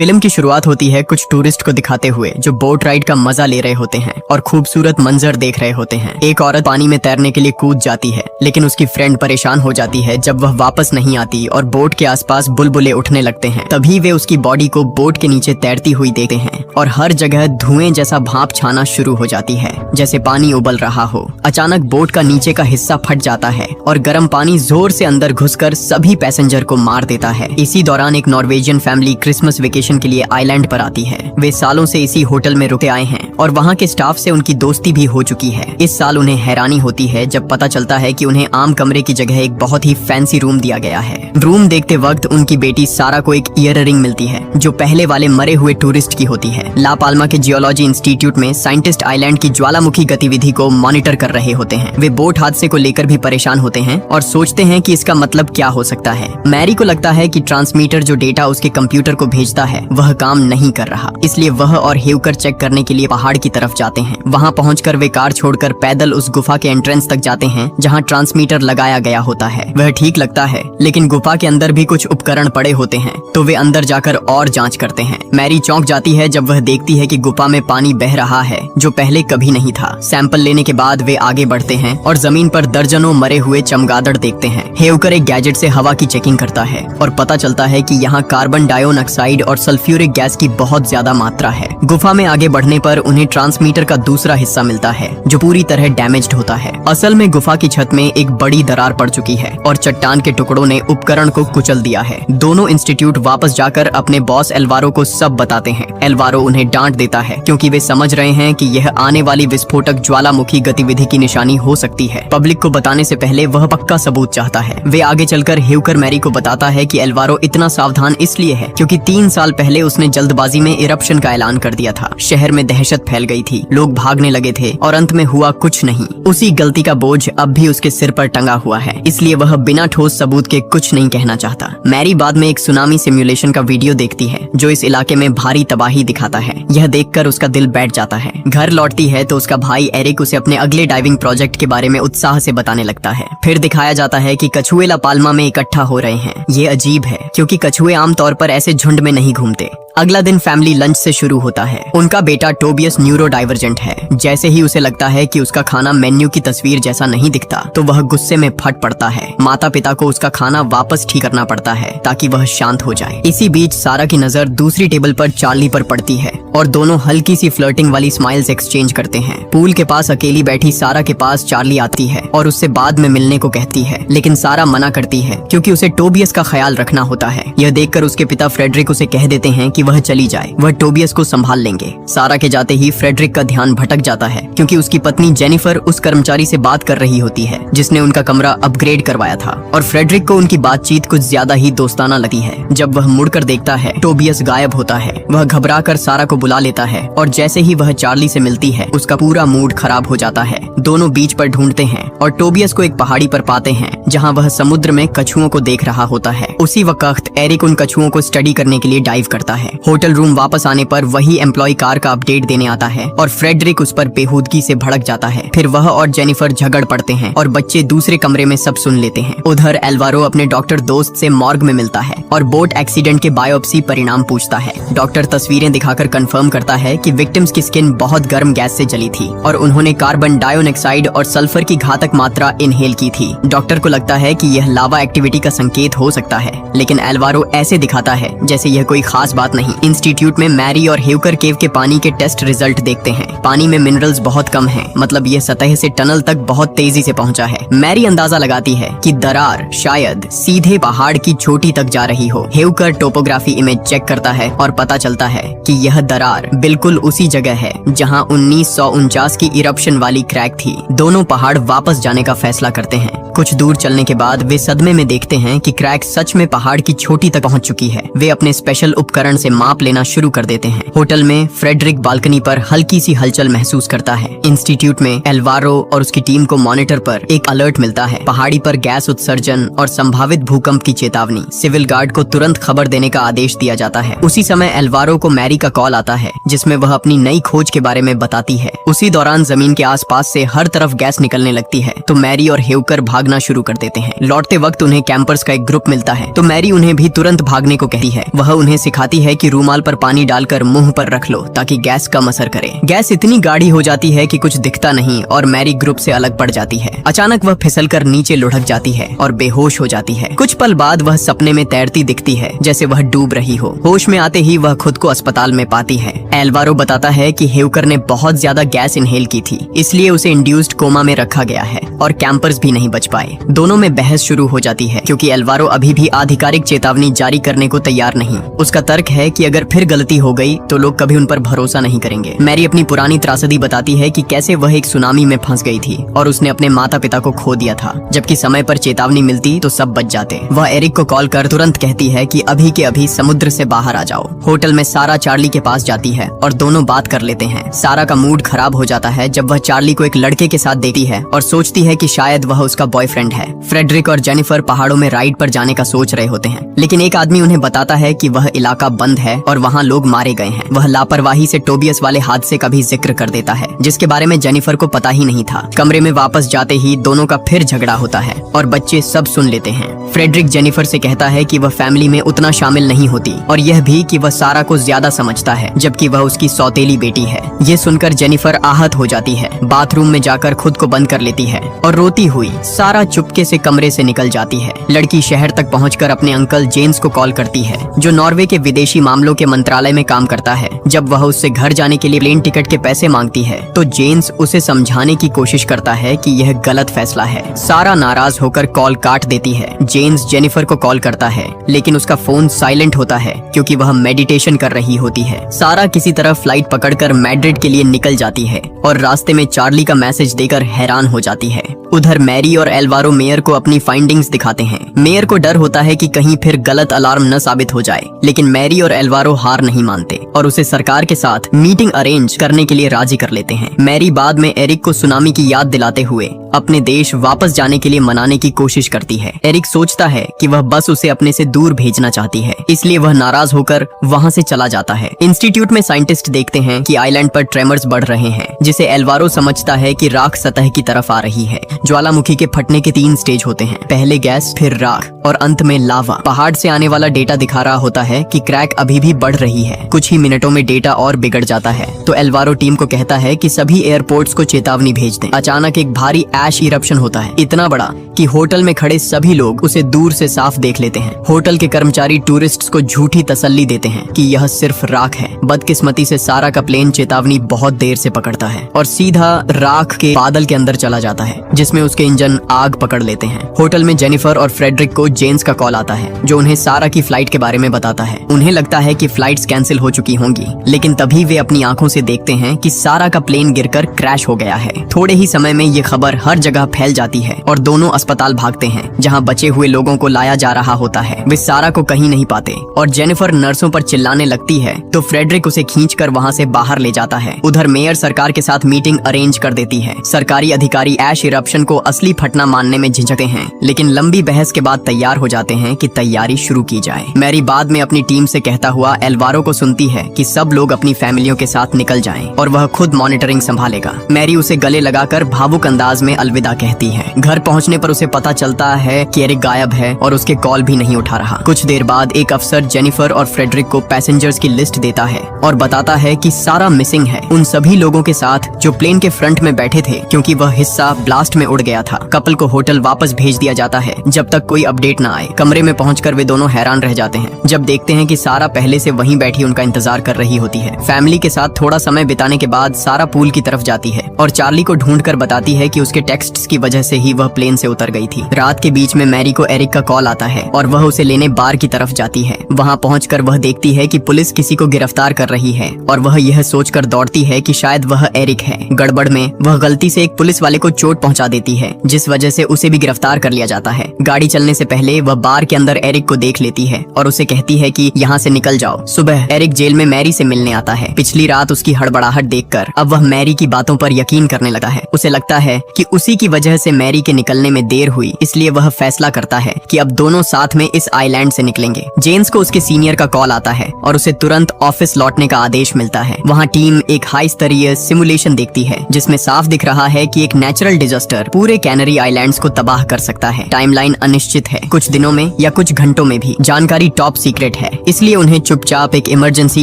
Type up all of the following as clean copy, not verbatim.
Film की शुरुआत होती है कुछ टूरिस्ट को दिखाते हुए जो बोट राइड का मजा ले रहे होते हैं और खूबसूरत मंजर देख रहे होते हैं। एक औरत पानी में तैरने के लिए कूद जाती है, लेकिन उसकी फ्रेंड परेशान हो जाती है जब वह वापस नहीं आती और बोट के आसपास बुलबुले उठने लगते हैं। तभी वे उसकी बॉडी को बोट के नीचे तैरती हुई देखते हैं और हर जगह धुएं जैसा भाप छाना शुरू हो जाती है, जैसे पानी उबल रहा हो। अचानक बोट का नीचे का हिस्सा फट जाता है और गर्म पानी जोर से अंदर घुसकर सभी पैसेंजर को मार देता है। इसी दौरान एक नॉर्वेजियन फैमिली क्रिसमस वेकेशन के लिए आइलैंड पर आती है। वे सालों से इसी होटल में रुके आए हैं और वहाँ के स्टाफ से उनकी दोस्ती भी हो चुकी है। इस साल उन्हें हैरानी होती है जब पता चलता है कि उन्हें आम कमरे की जगह एक बहुत ही फैंसी रूम दिया गया है। रूम देखते वक्त उनकी बेटी सारा को एक ईयर रिंग मिलती है जो पहले वाले मरे हुए टूरिस्ट की होती है। ला पाल्मा के जियोलॉजी इंस्टीट्यूट में साइंटिस्ट आइलैंड की ज्वालामुखी गतिविधि को मॉनिटर कर रहे होते हैं। वे बोट हादसे को लेकर भी परेशान होते हैं और सोचते हैं कि इसका मतलब क्या हो सकता है। मैरी को लगता है कि ट्रांसमीटर जो डेटा उसके कंप्यूटर को भेजता है वह काम नहीं कर रहा, इसलिए वह और हेवकर चेक करने के लिए पहाड़ की तरफ जाते हैं। वहां पहुंचकर वे कार छोड़कर पैदल उस गुफा के एंट्रेंस तक जाते हैं जहां ट्रांसमीटर लगाया गया होता है। वह ठीक लगता है, लेकिन गुफा के अंदर भी कुछ उपकरण पड़े होते हैं, तो वे अंदर जाकर और जांच करते हैं। मैरी चौंक जाती है जब वह देखती है कि गुफा में पानी बह रहा है जो पहले कभी नहीं था। सैंपल लेने के बाद वे आगे बढ़ते हैं और जमीन पर दर्जनों मरे हुए चमगादड़ देखते हैं। हेवकर एक गैजेट से हवा की चेकिंग करता है और पता चलता है कि यहाँ कार्बन डाइऑक्साइड और सल्फ्यूरिक गैस की बहुत ज्यादा मात्रा है। गुफा में आगे बढ़ने पर उन्हें ट्रांसमीटर का दूसरा हिस्सा मिलता है जो पूरी तरह डैमेज्ड होता है। असल में गुफा की छत में एक बड़ी दरार पड़ चुकी है और चट्टान के टुकड़ों ने उपकरण को कुचल दिया है। दोनों इंस्टीट्यूट वापस जाकर अपने बॉस एल्वारो को सब बताते हैं। एल्वारो उन्हें डांट देता है क्योंकि वे समझ रहे हैं कि यह आने वाली विस्फोटक ज्वालामुखी गतिविधि की निशानी हो सकती है। पब्लिक को बताने से पहले वह पक्का सबूत चाहता है। वे आगे चलकर हेवकर मैरी को बताता है कि एल्वारो इतना सावधान इसलिए है क्योंकि 3 साल पहले उसने जल्दबाजी में इरप्शन का ऐलान कर दिया था। शहर में दहशत फैल गई थी, लोग भागने लगे थे और अंत में हुआ कुछ नहीं। उसी गलती का बोझ अब भी उसके सिर पर टंगा हुआ है, इसलिए वह बिना ठोस सबूत के कुछ नहीं कहना चाहता। मैरी बाद में एक सुनामी सिमुलेशन का वीडियो देखती है जो इस इलाके में भारी तबाही दिखाता है। यह देखकर उसका दिल बैठ जाता है। घर लौटती है तो उसका भाई एरिक उसे अपने अगले डाइविंग प्रोजेक्ट के बारे में उत्साह से बताने लगता है। फिर दिखाया जाता है कि कछुए ला पाल्मा में इकट्ठा हो रहे हैं। ये अजीब है क्योंकि कछुए आमतौर पर ऐसे झुंड में नहीं घूमते। अगला दिन फैमिली लंच से शुरू होता है। उनका बेटा टोबियस न्यूरो डाइवर्जेंट है। जैसे ही उसे लगता है कि उसका खाना मेन्यू की तस्वीर जैसा नहीं दिखता तो वह गुस्से में फट पड़ता है। माता पिता को उसका खाना वापस ठीक करना पड़ता है ताकि वह शांत हो जाए। इसी बीच सारा की नजर दूसरी टेबल पर चार्ली पर पड़ती है और दोनों हल्की सी फ्लर्टिंग वाली स्माइल्स एक्सचेंज करते हैं। पूल के पास अकेली बैठी सारा के पास चार्ली आती है और उससे बाद में मिलने को कहती है, लेकिन सारा मना करती है क्योंकि उसे टोबियस का ख्याल रखना होता है। यह देखकर उसके पिता फ्रेडरिक उसे कह देते हैं कि वह चली जाए, वह टोबियस को संभाल लेंगे। सारा के जाते ही फ्रेडरिक का ध्यान भटक जाता है क्योंकि उसकी पत्नी जेनिफर उस कर्मचारी से बात कर रही होती है जिसने उनका कमरा अपग्रेड करवाया था और फ्रेडरिक को उनकी बातचीत कुछ ज्यादा ही दोस्ताना लगती है। जब वह मुड़कर देखता है टोबियस गायब होता है। वह घबराकर सारा को बुला लेता है और जैसे ही वह चार्ली से मिलती है उसका पूरा मूड खराब हो जाता है। दोनों बीच पर ढूंढते हैं और टोबियस को एक पहाड़ी पर पाते हैं जहाँ वह समुद्र में कछुओं को देख रहा होता है। उसी वक्त एरिक उन कछुओं को स्टडी करने के लिए डाइव करता है। होटल रूम वापस आने पर वही एम्प्लॉय कार का अपडेट देने आता है और फ्रेडरिक उस पर बेहूदगी से भड़क जाता है। फिर वह और जेनिफर झगड़ पड़ते हैं और बच्चे दूसरे कमरे में सब सुन लेते हैं। उधर एल्वारो अपने डॉक्टर दोस्त से मॉर्ग में मिलता है और बोट एक्सीडेंट के बायोप्सी परिणाम पूछता है। डॉक्टर तस्वीरें दिखाकर कंफर्म करता है कि विक्टिम्स की स्किन बहुत गर्म गैस से जली थी और उन्होंने कार्बन डाइऑक्साइड और सल्फर की घातक मात्रा इनहेल की थी। डॉक्टर को लगता है कि यह लावा एक्टिविटी का संकेत हो सकता है, लेकिन एल्वारो ऐसे दिखाता है जैसे यह कोई खास बात नहीं। इंस्टीट्यूट में मैरी और हेवकर केव के पानी के टेस्ट रिजल्ट देखते हैं। पानी में मिनरल्स बहुत कम हैं, मतलब यह सतह से टनल तक बहुत तेजी से पहुंचा है। मैरी अंदाजा लगाती है कि दरार शायद सीधे पहाड़ की चोटी तक जा रही हो। हेवकर टोपोग्राफी इमेज चेक करता है और पता चलता है कि यह दरार बिल्कुल उसी जगह है जहां 1949 की इरप्शन वाली क्रैक थी। दोनों पहाड़ वापस जाने का फैसला करते हैं। कुछ दूर चलने के बाद वे सदमे में देखते हैं कि क्रैक सच में पहाड़ की चोटी तक पहुंच चुकी है। वे अपने स्पेशल उपकरण से माप लेना शुरू कर देते हैं। होटल में फ्रेडरिक बालकनी पर हल्की सी हलचल महसूस करता है। इंस्टीट्यूट में एल्वारो और उसकी टीम को मॉनिटर पर एक अलर्ट मिलता है। पहाड़ी पर गैस उत्सर्जन और संभावित भूकंप की चेतावनी। सिविल गार्ड को तुरंत खबर देने का आदेश दिया जाता है। उसी समय एल्वारो को मैरी का कॉल आता है, जिसमें वह अपनी नई खोज के बारे में बताती है। उसी दौरान जमीन के आसपास से हर तरफ गैस निकलने लगती है, तो मैरी और हेवकर भागना शुरू कर देते हैं। लौटते वक्त उन्हें कैंपर्स का एक ग्रुप मिलता है, तो मैरी उन्हें भी तुरंत भागने को कहती है। वह उन्हें सिखाती है कि रूमाल पर पानी डालकर मुंह पर रख लो ताकि गैस कम असर करे। गैस इतनी गाढ़ी हो जाती है कि कुछ दिखता नहीं और मैरी ग्रुप से अलग पड़ जाती है। अचानक वह फिसलकर नीचे लुढ़क जाती है और बेहोश हो जाती है। कुछ पल बाद वह सपने में तैरती दिखती है, जैसे वह डूब रही हो। होश में आते ही वह खुद को अस्पताल में पाती है। एल्वारो बताता है कि हेवकर ने बहुत ज्यादा गैस इनहेल की थी, इसलिए उसे इंड्यूस्ड कोमा में रखा गया है और कैंपर्स भी नहीं बच पाए। दोनों में बहस शुरू हो जाती है, क्योंकि एल्वारो अभी भी आधिकारिक चेतावनी जारी करने को तैयार नहीं। उसका तर्क है कि अगर फिर गलती हो गई तो लोग कभी उन पर भरोसा नहीं करेंगे। मैरी अपनी पुरानी त्रासदी बताती है कि कैसे वह एक सुनामी में फंस गई थी और उसने अपने माता पिता को खो दिया था। जबकि समय पर चेतावनी मिलती तो सब बच जाते। वह एरिक को कॉल कर तुरंत कहती है कि अभी के अभी समुद्र से बाहर आ जाओ। होटल में सारा चार्ली के पास जाती है और दोनों बात कर लेते हैं। सारा का मूड खराब हो जाता है जब वह चार्ली को एक लड़के के साथ देखती है और सोचती है कि शायद वह उसका बॉयफ्रेंड है। फ्रेडरिक और जेनिफर पहाड़ों में राइड पर जाने का सोच रहे होते हैं, लेकिन एक आदमी उन्हें बताता है कि वह इलाका बंद है और वहाँ लोग मारे गए हैं। वह लापरवाही से टोबियस वाले हादसे का भी जिक्र कर देता है, जिसके बारे में जेनिफर को पता ही नहीं था। कमरे में वापस जाते ही दोनों का फिर झगड़ा होता है और बच्चे सब सुन लेते हैं। फ्रेडरिक जेनिफर से कहता है कि वह फैमिली में उतना शामिल नहीं होती और यह भी कि वह सारा को ज्यादा समझता है, जबकि वह उसकी सौतेली बेटी है। ये सुनकर जेनिफर आहत हो जाती है। बाथरूम में जाकर खुद को बंद कर लेती है और रोती हुई सारा चुपके से कमरे से निकल जाती है। लड़की शहर तक पहुंचकर अपने अंकल जेम्स को कॉल करती है, जो नॉर्वे के विदेशी मामलों के मंत्रालय में काम करता है। जब वह उससे घर जाने के लिए प्लेन टिकट के पैसे मांगती है, तो जेम्स उसे समझाने की कोशिश करता है कि यह गलत फैसला है। सारा नाराज होकर कॉल काट देती है। जेम्स जेनिफर को कॉल करता है, लेकिन उसका फोन साइलेंट होता है क्योंकि वह मेडिटेशन कर रही होती है। सारा किसी तरह फ्लाइट पकड़कर मैड्रिड के लिए निकल जाती है और रास्ते में चार्ली का मैसेज देकर हैरान हो जाती है। उधर मैरी और एल्वारो मेयर को अपनी फाइंडिंग्स दिखाते हैं। मेयर को डर होता है कि कहीं फिर गलत अलार्म न साबित हो जाए, लेकिन मैरी और एल्वारो हार नहीं मानते और उसे सरकार के साथ मीटिंग अरेंज करने के लिए राजी कर लेते हैं। मैरी बाद में एरिक को सुनामी की याद दिलाते हुए अपने देश वापस जाने के लिए मनाने की कोशिश करती है। एरिक सोचता है कि वह बस उसे अपने से दूर भेजना चाहती है, इसलिए वह नाराज होकर वहाँ से चला जाता है। इंस्टीट्यूट में साइंटिस्ट देखते हैं कि आइलैंड पर ट्रेमर्स बढ़ रहे हैं, जिसे एल्वारो समझता है कि राख सतह की तरफ आ रही है। ज्वालामुखी के फटने के 3 स्टेज होते हैं, पहले गैस, फिर राख और अंत में लावा। पहाड़ से आने वाला डेटा दिखा रहा होता है कि क्रैक अभी भी बढ़ रही है। कुछ ही मिनटों में डेटा और बिगड़ जाता है, तो एल्वारो टीम को कहता है कि सभी एयरपोर्ट्स को चेतावनी भेज दें। अचानक एक भारी ऐश इरप्शन होता है, इतना बड़ा कि होटल में खड़े सभी लोग उसे दूर से साफ देख लेते हैं। होटल के कर्मचारी टूरिस्ट्स को झूठी तसल्ली देते हैं कि यह सिर्फ राख है। बदकिस्मती से सारा का प्लेन चेतावनी बहुत देर से पकड़ता है और सीधा राख के बादल के अंदर चला जाता है, जिसमें उसके इंजन आग पकड़ लेते हैं। होटल में जेनिफर और फ्रेडरिक को जेम्स का कॉल आता है, जो उन्हें सारा की फ्लाइट के बारे में बताता है। उन्हें लगता है कि फ्लाइट्स कैंसिल हो चुकी होंगी, लेकिन तभी वे अपनी आंखों से देखते हैं कि सारा का प्लेन गिरकर क्रैश हो गया है। थोड़े ही समय में ये खबर हर जगह फैल जाती है और दोनों अस्पताल भागते हैं, जहां बचे हुए लोगों को लाया जा रहा होता है। वे सारा को कहीं नहीं पाते और जेनिफर नर्सों पर चिल्लाने लगती है, तो फ्रेडरिक उसे खींचकर वहां से बाहर ले जाता है। उधर मेयर सरकार के साथ मीटिंग अरेंज कर देती है। सरकारी अधिकारी ऐश इरप्शन को असली फटना मानने में झिझकते हैं, लेकिन लंबी बहस के बाद तैयार हो जाते हैं कि तैयारी शुरू की जाए। मैरी बाद में अपनी टीम से कहता हुआ एल्वारो को सुनती है कि सब लोग अपनी फैमिलियों के साथ निकल जाएं और वह खुद मॉनिटरिंग संभालेगा। मैरी उसे गले लगाकर भावुक अंदाज में अलविदा कहती है। घर पहुंचने पर उसे पता चलता है कि एरिक गायब है और उसके कॉल भी नहीं उठा रहा। कुछ देर बाद एक अफसर जेनिफर और फ्रेडरिक को पैसेंजर्स की लिस्ट देता है और बताता है कि सारा मिसिंग है, उन सभी लोगों के साथ जो प्लेन के फ्रंट में बैठे थे, क्योंकि वह हिस्सा ब्लास्ट में उड़ गया था। कपल को होटल वापस भेज दिया जाता है जब तक कोई अपडेट न आए। कमरे में पहुंचकर वे दोनों हैरान रह जाते हैं जब देखते हैं कि सारा पहले से वहीं बैठी उनका इंतजार कर रही होती है। फैमिली के साथ थोड़ा समय बिताने के बाद सारा पूल की तरफ जाती है और चार्ली को ढूंढकर बताती है कि उसके टेक्स्ट्स की वजह से ही वह प्लेन से उतर गई थी। रात के बीच में मैरी को एरिक का कॉल आता है और वह उसे लेने बार की तरफ जाती है। वहां पहुंचकर वह देखती है कि पुलिस किसी को गिरफ्तार कर रही है और वह यह सोचकर दौड़ती है कि शायद वह एरिक है। गड़बड़ में वह गलती से एक पुलिस वाले को चोट पहुंचा देती है, जिस वजह से उसे भी गिरफ्तार कर लिया जाता है। गाड़ी चलने से पहले वह बार के अंदर एरिक को देख लेती है और उसे कहती है कि यहाँ से निकल जाओ। सुबह एरिक जेल में मैरी से मिलने आता है। पिछली रात उसकी हड़बड़ाहट देखकर अब वह मैरी की बातों पर यकीन करने लगा है। उसे लगता है कि उसी की वजह से मैरी के निकलने में देर हुई, इसलिए वह फैसला करता है कि अब दोनों साथ में इस आइलैंड से निकलेंगे। जेम्स को उसके सीनियर का कॉल आता है और उसे तुरंत ऑफिस लौटने का आदेश मिलता है। वहाँ टीम एक हाई स्तरीय सिमुलेशन देखती है जिसमें साफ दिख रहा है कि एक नेचुरल डिजास्टर पूरे कैनरी आइलैंड्स को तबाह कर सकता है। टाइमलाइन अनिश्चित है, कुछ दिनों में या कुछ घंटों में भी। जानकारी टॉप सीक्रेट है, इसलिए उन्हें चुपचाप एक इमरजेंसी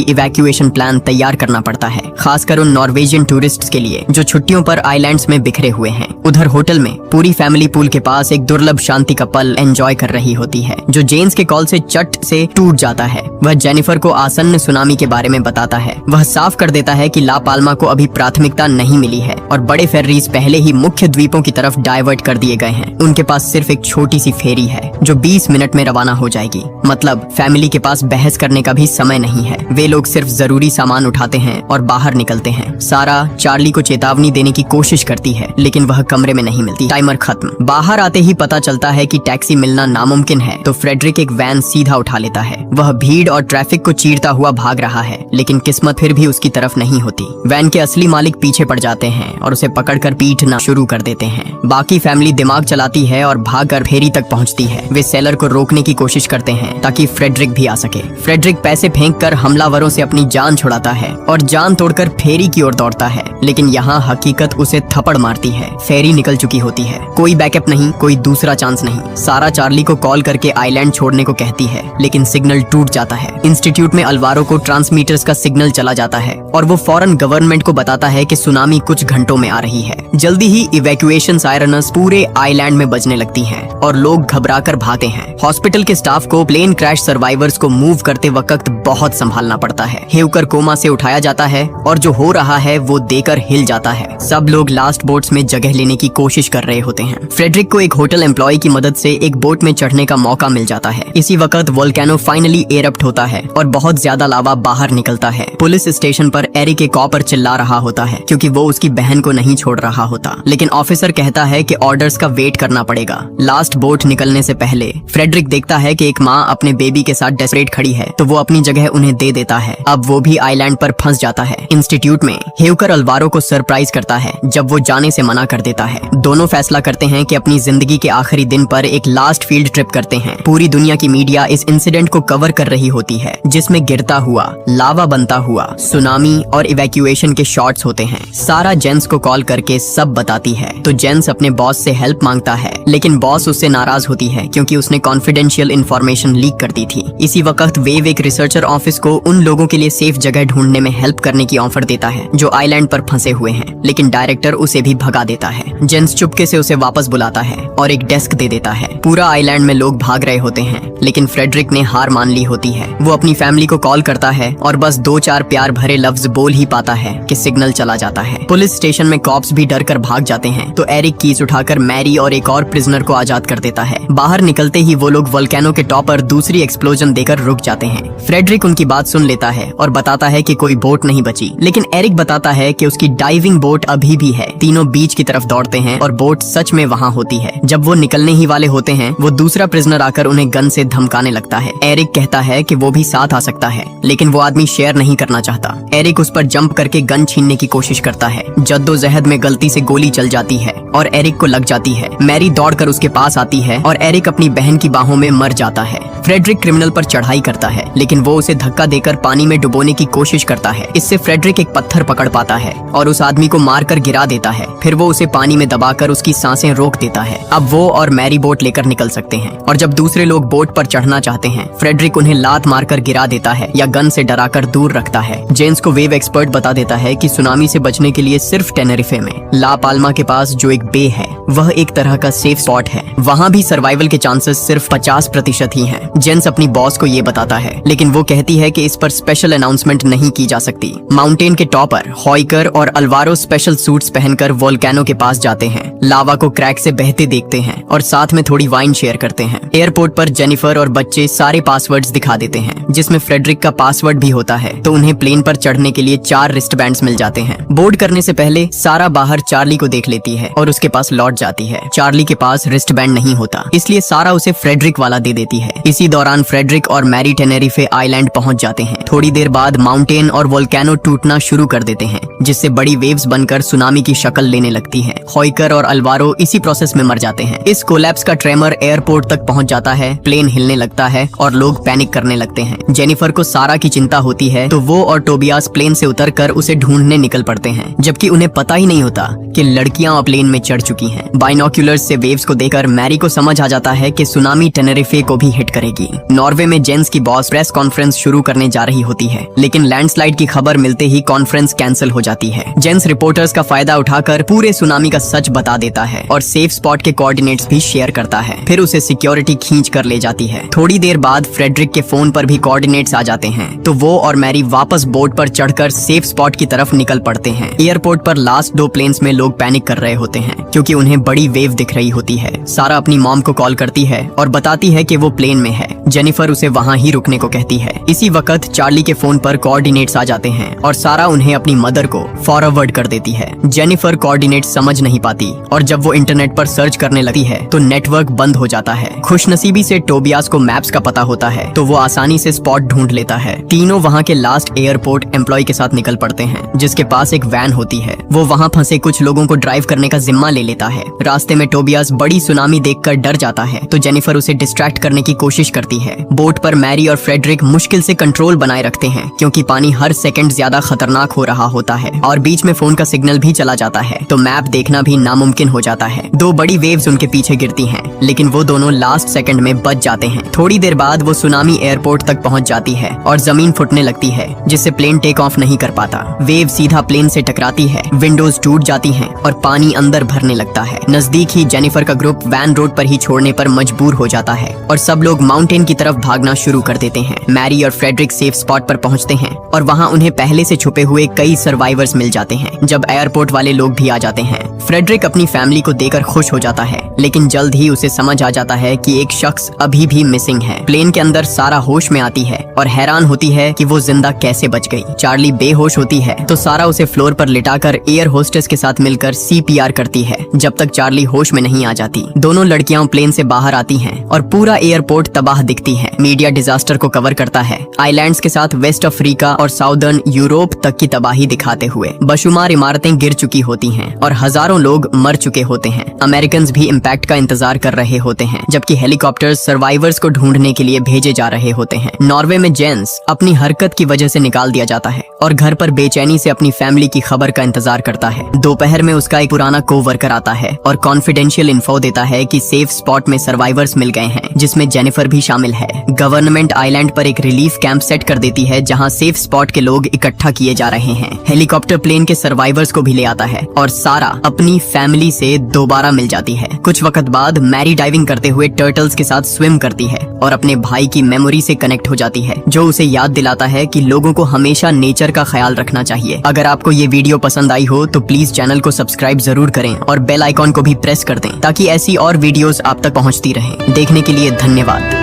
इवैक्यूएशन प्लान तैयार करना पड़ता है, खासकर उन नॉर्वेजियन टूरिस्ट्स के लिए जो छुट्टियों पर आइलैंड्स में बिखरे हुए हैं। उधर होटल में पूरी फैमिली पूल के पास एक दुर्लभ शांति का पल एंजॉय कर रही होती है, जो जेम्स के कॉल से चट से टूट जाता है। वह जेनिफर को आसन्न सुनामी के बारे में बताता है। वह साफ कर देता है कि ला पाल्मा को अभी प्राथमिकता नहीं मिली है और बड़े फेर्रीज पहले ही मुख्य द्वीपों की तरफ डाइवर्ट कर दिए गए हैं। उनके पास सिर्फ एक छोटी सी फेरी है जो 20 मिनट में रवाना हो जाएगी। मतलब फैमिली के पास बहस करने का भी समय नहीं है। वे लोग सिर्फ जरूरी सामान उठाते हैं और बाहर निकलते हैं। सारा चार्ली को चेतावनी देने की कोशिश करती है, लेकिन वह कमरे में नहीं मिलती। टाइमर खत्म। बाहर आते ही पता चलता है कि टैक्सी मिलना नामुमकिन है, तो फ्रेडरिक एक वैन सीधा उठा लेता है। वह भीड़ और ट्रैफिक को चीरता हुआ भाग रहा है, लेकिन किस्मत फिर भी उसकी तरफ नहीं होती। वैन के असली मालिक पीछे पड़ जाते हैं और उसे पकड़कर पीटना शुरू कर देते हैं। बाकी फैमिली दिमाग चलाती है और भागकर फेरी तक पहुंचती है। वे सेलर को रोकने की कोशिश करते हैं ताकि फ्रेडरिक भी आ सके। फ्रेडरिक पैसे फेंककर हमलावरों से अपनी जान छुड़ाता है और जान तोड़कर फेरी की ओर दौड़ता है, लेकिन यहाँ हकीकत उसे थप्पड़ मारती है। फेरी निकल चुकी होती है। कोई बैकअप नहीं, कोई दूसरा चांस नहीं। सारा चार्ली को कॉल करके आइलैंड छोड़ने को कहती है, लेकिन सिग्नल टूट जाता है। इंस्टीट्यूट में अल्वारो को ट्रांसमीटर्स का सिग्नल चला जाता है और वो फौरन गवर्नमेंट को बताता है कि सुनामी कुछ घंटों में आ रही है। जल्दी ही इवैक्यूएशन सायरन्स पूरे आइलैंड में बजने लगती हैं और लोग घबराकर भागते हैं। हॉस्पिटल के स्टाफ को प्लेन क्रैश सर्वाइवर्स को मूव करते वक्त बहुत संभालना पड़ता है। हेवकर कोमा से उठाया जाता है और जो हो रहा है वो देकर हिल जाता है। सब लोग लास्ट बोट्स में जगह लेने की कोशिश कर रहे होते हैं। फ्रेडरिक को एक होटल एम्प्लॉय की मदद से एक बोट में चढ़ने का मौका मिल जाता है। इसी वक्त वोल्केनो फाइनली एरप्ट होता है और बहुत ज्यादा लावा बाहर निकलता है। पुलिस स्टेशन पर एरिक एक कॉपर चिल्ला रहा होता है क्योंकि वो उसकी बहन को नहीं छोड़ रहा होता, लेकिन ऑफिसर कहता है कि ऑर्डर्स का वेट करना पड़ेगा। लास्ट बोट निकलने से पहले फ्रेडरिक देखता है कि एक माँ अपने बेबी के साथ डेस्परेट खड़ी है, तो वो अपनी जगह उन्हें दे देता है। अब वो भी आइलैंड पर फंस जाता है। इंस्टीट्यूट में हेवकर अल्वारो को सरप्राइज करता है जब वो जाने से मना कर देता है। दोनों फैसला करते हैं कि अपनी जिंदगी के आखिरी दिन पर एक लास्ट फील्ड ट्रिप करते हैं। पूरी दुनिया की मीडिया इस इंसिडेंट को कवर कर रही होती है, जिसमें गिरता हुआ, लावा बनता हुआ, सुनामी और इवैक्यूएशन के शॉट्स होते हैं। सारा जेन्स को कॉल करके सब बताती है, तो जेन्स अपने बॉस से हेल्प मांगता है, लेकिन बॉस उससे नाराज होती है क्योंकि उसने कॉन्फिडेंशियल इंफॉर्मेशन लीक कर दी थी। इसी वक्त वेव एक रिसर्चर ऑफिस को उन लोगों के लिए सेफ जगह ढूंढने में हेल्प करने की ऑफर देता है जो आइलैंड पर फंसे हुए हैं, लेकिन डायरेक्टर उसे भी भगा देता है। जेन्स चुपके से उसे वापस बुलाता है और एक डेस्क दे देता है। पूरा आइलैंड में लोग भाग रहे होते हैं, लेकिन फ्रेडरिक ने हार मान ली होती है। वो अपनी फैमिली को कॉल करता है और बस 2-4 प्यार भरे लफ्ज बोल ही पाता है कि सिग्नल चला जाता है। पुलिस स्टेशन में कॉप्स भी डर कर भाग जाते हैं, तो एरिक कीज उठाकर मैरी और एक और प्रिजनर को आजाद कर देता है। बाहर निकलते ही वो लोग वोल्केनो के टॉप पर दूसरी एक्सप्लोजन देकर रुक जाते हैं। फ्रेडरिक उनकी बात सुन लेता है और बताता है कि कोई बोट नहीं बची, लेकिन एरिक बताता है कि उसकी डाइविंग बोट अभी भी है। तीनों बीच की तरफ दौड़ते हैं और बोट सच में वहाँ होती है। जब वो निकलने ही वाले होते हैं, वो दूसरा प्रिजनर आकर उन्हें गन से धमकाने लगता है। एरिक कहता है कि वो भी साथ आ सकता है, लेकिन वो आदमी शेयर नहीं करना चाहता। एरिक उस पर जंप करके गन छीनने की कोशिश करता है। जद्दोजहद में गलती से गोली चल जाती है और एरिक को लग जाती है। मैरी दौड़कर उसके पास आती है और एरिक अपनी बहन की बाहों में मर जाता है। फ्रेडरिक क्रिमिनल पर चढ़ाई करता है, लेकिन वो उसे धक्का देकर पानी में डुबोने की कोशिश करता है। इससे फ्रेडरिक एक पत्थर पकड़ पाता है और उस आदमी को मारकर गिरा देता है। फिर वो उसे पानी में दबाकर उसकी सांसें रोक देता है। अब वो और मैरी बोट लेकर निकल सकते हैं, और जब दूसरे लोग बोट पर चढ़ना चाहते हैं, फ्रेडरिक उन्हें लात मारकर गिरा देता है या गन से डराकर दूर रखता है। जेम्स को वेव एक्सपर्ट बता देता है कि सुनामी से बचने के लिए सिर्फ टेनेरिफे में ला पाल्मा के पास जो एक बे है, वह एक तरह का सेफ स्पॉट है। वहाँ भी सर्वाइवल के चांसेस सिर्फ 50% ही हैं। जेम्स अपनी बॉस को ये बताता है, लेकिन वो कहती है कि इस पर स्पेशल अनाउंसमेंट नहीं की जा सकती। माउंटेन के टॉपर हॉइकर और अल्वारो स्पेशल सूट्स पहनकर वोल्केनो के पास जाते हैं, लावा को क्रैक से बहते देखते हैं और साथ में थोड़ी वाइन शेयर करते हैं। एयरपोर्ट पर जेनिफर और बच्चे सारे पासवर्ड्स दिखा देते हैं, जिसमें फ्रेडरिक का पासवर्ड भी होता है, तो उन्हें प्लेन पर चढ़ने के लिए 4 रिस्टबैंड्स मिल जाते हैं। बोर्ड करने से पहले सारा बाहर चार्ली को देख लेती है और उसके पास लौट जाती है। चार्ली के पास रिस्टबैंड नहीं होता, इसलिए सारा उसे फ्रेडरिक वाला दे देती है। इसी दौरान फ्रेडरिक और मैरी टेनेरिफे आइलैंड पहुंच जाते हैं। थोड़ी देर बाद माउंटेन और वोल्केनो टूटना शुरू कर देते हैं। जिससे बड़ी वेव्स बनकर सुनामी की शक्ल लेने लगती हैं। हॉइकर और अल्वारो इसी प्रोसेस में मर जाते हैं। इस कोलैप्स का ट्रेमर एयरपोर्ट तक पहुंच जाता है, प्लेन हिलने लगता है और लोग पैनिक करने लगते हैं। जेनिफर को सारा की चिंता होती है तो वो और टोबियास प्लेन से उतरकर उसे ढूंढने निकल पड़ते हैं, जबकि उन्हें पता ही नहीं होता कि लड़कियां प्लेन में चढ़ चुकी हैं। बाइनोक्यूलर्स से वेव्स को देखकर मैरी को समझ आ जाता है कि सुनामी टेनेरिफे को भी हिट करेगी। नॉर्वे में जेंस की बॉस प्रेस कॉन्फ्रेंस शुरू करने जा रही होती है, लेकिन लैंडस्लाइड की खबर मिलते ही कॉन्फ्रेंस कैंसिल हो जाती है। जेंस रिपोर्टर्स का फायदा उठाकर पूरे सुनामी का सच बता देता है और सेफ स्पॉट के कोऑर्डिनेट्स भी शेयर करता है। फिर उसे सिक्योरिटी खींच कर ले जाती है। थोड़ी देर बाद फ्रेडरिक के फोन पर भी कोऑर्डिनेट्स आ जाते हैं, तो वो और मैरी वापस बोट पर चढ़कर सेफ स्पॉट की तरफ निकल पड़ते हैं। एयरपोर्ट पर लास्ट 2 प्लेन्स में लोग पैनिक कर रहे होते हैं क्योंकि उन्हें बड़ी वेव दिख रही होती है। सारा अपनी मॉम को कॉल करती है और बताती है कि वो प्लेन में है। जेनिफर उसे वहाँ ही रुकने को कहती है। इसी वक्त चार्ली के फोन पर कोऑर्डिनेट्स आ जाते हैं और सारा उन्हें अपनी मदर को फॉरवर्ड कर देती है। जेनिफर कोऑर्डिनेट्स समझ नहीं पाती और जब वो इंटरनेट पर सर्च करने लगती है तो नेटवर्क बंद हो जाता है। खुशनसीबी से टोबियास को मैप्स का पता होता है तो वो आसानी से स्पॉट ढूंढ लेता है। तीनों वहाँ के लास्ट एयरपोर्ट एम्प्लॉय के साथ निकल पड़ते हैं, जिसके पास एक वैन होती है। वो वहाँ फंसे कुछ लोगों को ड्राइव करने का जिम्मा ले लेता है। रास्ते में टोबियास बड़ी सुनामी देखकर डर जाता है तो जेनिफर उसे डिस्ट्रैक्ट करने की कोशिश करती है। बोट पर मैरी और फ्रेडरिक मुश्किल से कंट्रोल बनाए रखते हैं क्योंकि पानी हर सेकंड ज्यादा खतरनाक हो रहा होता है और बीच में फोन का सिग्नल भी चला जाता है तो मैप देखना भी नामुमकिन हो जाता है। 2 बड़ी वेव्स उनके पीछे गिरती हैं, लेकिन वो दोनों लास्ट सेकंड में बच जाते हैं। थोड़ी देर बाद वो सुनामी एयरपोर्ट तक पहुंच जाती है और जमीन फुटने लगती है, जिससे प्लेन टेक ऑफ नहीं कर पाता। वेव सीधा प्लेन से टकराती है, विंडोज टूट जाती हैं और पानी अंदर भरने लगता है। नजदीक ही जेनिफर का ग्रुप वैन रोड पर ही छोड़ने पर मजबूर हो जाता है और सब लोग माउंटेन की तरफ भागना शुरू कर देते हैं। मैरी और फ्रेडरिक सेफ स्पॉट पर पहुंचते हैं और वहां उन्हें पहले से छुपे हुए कई सर्वाइवर्स मिल जाते हैं। जब एयरपोर्ट वाले लोग भी आ जाते हैं, फ्रेडरिक अपनी फैमिली को देकर खुश हो जाता है, लेकिन जल्द ही उसे समझ आ जाता है कि एक शख्स अभी भी मिसिंग है। प्लेन के अंदर सारा होश में आती है और हैरान होती है कि वो जिंदा कैसे बच गई। चार्ली बेहोश होती है तो सारा उसे फ्लोर पर लिटाकर एयर होस्टेस के साथ मिलकर CPR करती है जब तक चार्ली होश में नहीं आ जाती। दोनों लड़कियां प्लेन से बाहर आती हैं और पूरा एयरपोर्ट तबाह दिखती है। मीडिया डिजास्टर को कवर करता है, आइलैंड्स के साथ वेस्ट अफ्रीका और साउदर्न यूरोप तक की तबाही दिखाते हुए। बशुमार इमारतें गिर चुकी होती हैं और हजारों लोग मर चुके होते हैं। अमेरिकन्स भी इम्पैक्ट का इंतजार कर रहे होते हैं, जबकि हेलीकॉप्टर्स सर्वाइवर्स को ढूंढने के लिए भेजे जा रहे होते हैं। नॉर्वे में जेंस अपनी हरकत की वजह से निकाल दिया जाता है और घर पर बेचैनी से अपनी फैमिली की खबर का इंतजार करता है। दोपहर में उसका एक पुराना कोवर्कर आता है और कॉन्फिडेंशियल इन्फो देता है कि सेफ स्पॉट में सर्वाइवर्स मिल गए हैं, जिसमें जेनिफर भी शामिल है। गवर्नमेंट आइलैंड पर एक रिलीफ कैंप सेट कर देती है जहां सेफ स्पॉट के लोग इकट्ठा किए जा रहे हैं। हेलीकॉप्टर प्लेन के सर्वाइवर्स को भी ले आता है और सारा अपनी फैमिली से दोबारा मिल जाती है। कुछ वक्त बाद मैरी डाइविंग करते हुए टर्टल्स के साथ स्विम करती है और अपने भाई की मेमोरी से कनेक्ट हो जाती है, जो उसे याद दिलाता है कि लोगों को हमेशा नेचर का ख्याल रखना चाहिए। अगर आपको ये वीडियो पसंद आई हो तो प्लीज चैनल को सब्सक्राइब जरूर करें और बेल आइकॉन को भी प्रेस कर दें ताकि ऐसी और वीडियोस आप तक पहुंचती रहें। देखने के लिए धन्यवाद।